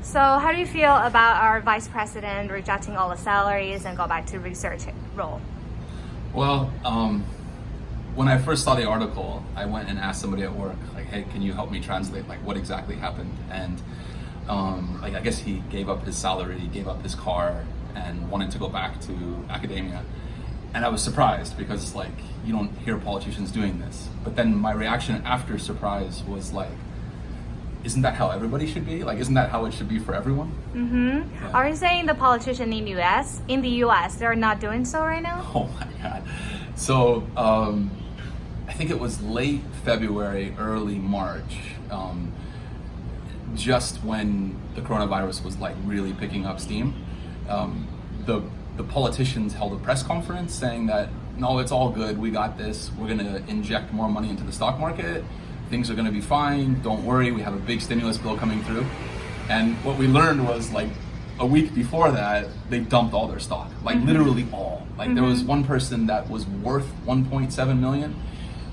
So how do you feel about our vice president rejecting all the salaries and go back to research role? Well, when I first saw the article, I went and asked somebody at work, like, hey, can you help me translate, like, what exactly happened? And like, I guess he gave up his salary, gave up his car, and wanted to go back to academia. And I was surprised because, like, you don't hear politicians doing this. But then my reaction after surprise was like, isn't that how everybody should be? Like, isn't that how it should be for everyone? Mm-hmm. Yeah. Are you saying the politician in the U.S., they're not doing so right now? Oh my God. So I think it was late February, early March, just when the coronavirus was like really picking up steam. The politicians held a press conference saying that, no, it's all good, we got this, we're gonna inject more money into the stock market, things are gonna be fine, don't worry, we have a big stimulus bill coming through. And what we learned was, like, a week before that, they dumped all their stock, like literally all. Like there was one person that was worth 1.7 million,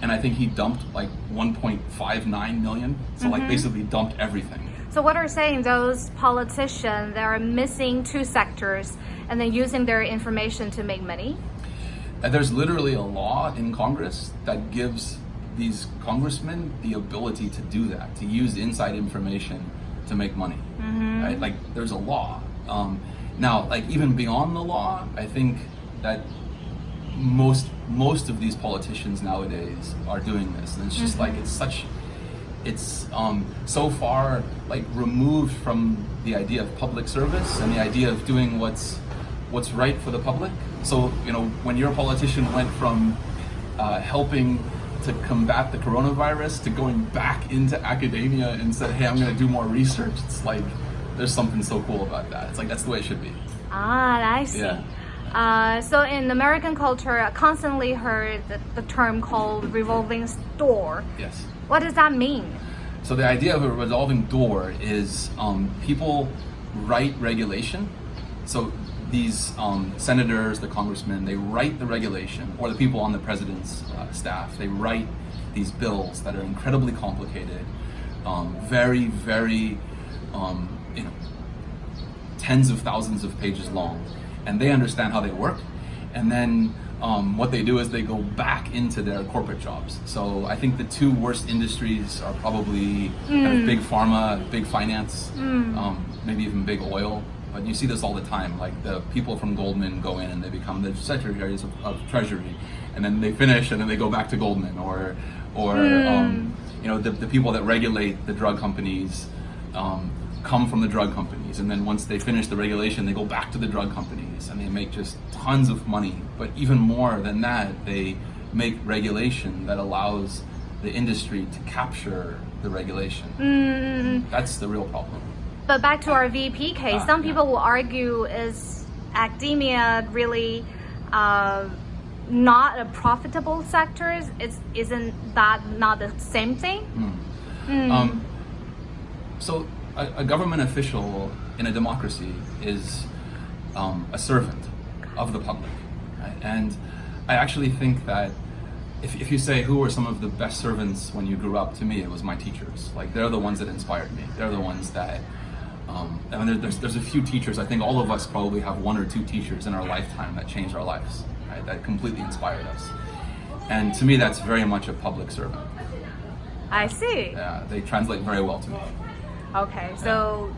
and I think he dumped like 1.59 million, so like basically dumped everything. So what are saying, those politicians, they're missing two sectors and then using their information to make money? There's literally a law in Congress that gives these congressmen the ability to do that, to use inside information to make money. Right? Like there's a law. Now, like even beyond the law, I think that most of these politicians nowadays are doing this, and it's just like it's so far like removed from the idea of public service and the idea of doing what's right for the public. So, you know, when your politician went from helping to combat the coronavirus to going back into academia and said, hey, I'm going to do more research, it's like there's something so cool about that. It's like that's the way it should be. Ah, I see. Yeah. So in American culture, I constantly heard the term called revolving door. Yes. What does that mean? So the idea of a revolving door is people write regulation. So these senators, the congressmen, they write the regulation, or the people on the president's staff, they write these bills that are incredibly complicated, very, very, you know, tens of thousands of pages long, and they understand how they work. And then what they do is they go back into their corporate jobs. So I think the two worst industries are probably kind of big pharma, big finance, maybe even big oil. But you see this all the time. Like the people from Goldman go in and they become the secretaries of Treasury, and then they finish and then they go back to Goldman. Or you know, the people that regulate the drug companies come from the drug companies, and then once they finish the regulation, they go back to the drug companies and they make just tons of money. But even more than that, they make regulation that allows the industry to capture the regulation. That's the real problem. But back to our VP case, some people will argue, is academia really not a profitable sector? Isn't that not the same thing? So a government official in a democracy is a servant of the public. Right? And I actually think that if you say who were some of the best servants when you grew up, to me it was my teachers. Like they're the ones that inspired me. They're the ones that I mean, there's a few teachers. I think all of us probably have one or two teachers in our lifetime that changed our lives, right? That completely inspired us. And to me, that's very much a public servant. I see. Yeah, they translate very well to me. Okay, so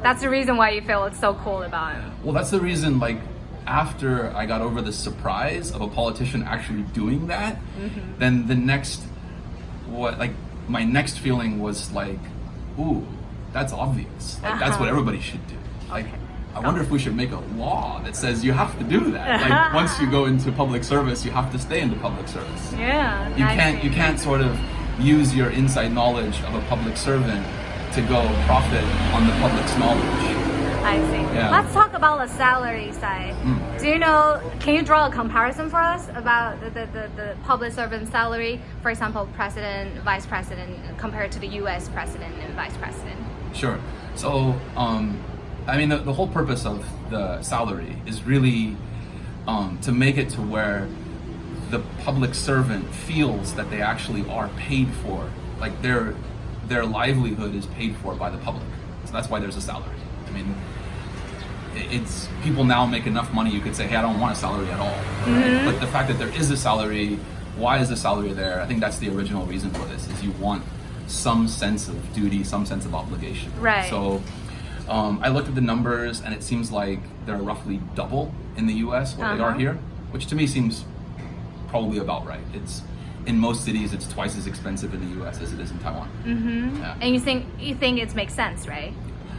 that's the reason why you feel it's so cool about it. Well, that's the reason, like, after I got over the surprise of a politician actually doing that, then the next, my next feeling was like, ooh, that's obvious. Like, that's what everybody should do. Like, I wonder if we should make a law that says you have to do that. Like, once you go into public service, you have to stay into public service. Yeah. You can't sort of use your inside knowledge of a public servant to go profit on the public's knowledge. I see. Yeah. Let's talk about the salary side. Do you know, can you draw a comparison for us about the public servant salary? For example, president, vice president, compared to the US president and vice president? Sure. So, I mean, the whole purpose of the salary is really to make it to where the public servant feels that they actually are paid for. Like their livelihood is paid for by the public. So that's why there's a salary. I mean, it's people now make enough money. You could say, hey, I don't want a salary at all. Right? But the fact that there is a salary, why is the salary there? I think that's the original reason for this. Is you want some sense of duty, some sense of obligation. Right. So I looked at the numbers, and it seems like they're roughly double in the U.S. what they are here, which to me seems probably about right. It's in most cities, it's twice as expensive in the U.S. as it is in Taiwan. Yeah. And you think it makes sense, right?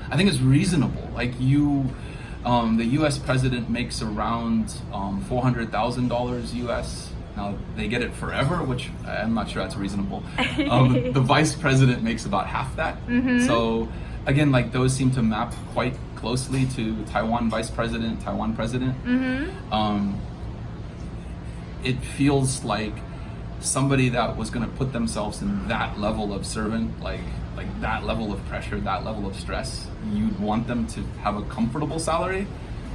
I think it's reasonable. Like the U.S. president makes around $400,000 U.S. Now they get it forever, which I'm not sure that's reasonable. The vice president makes about half that. So again, like those seem to map quite closely to Taiwan vice president, Taiwan president. It feels like somebody that was going to put themselves in that level of servant, like that level of pressure, that level of stress, you'd want them to have a comfortable salary,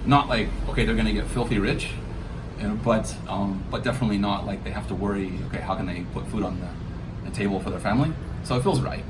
not like, okay, they're going to get filthy rich, you know, but definitely not like they have to worry, okay, how can they put food on the table for their family? So it feels right.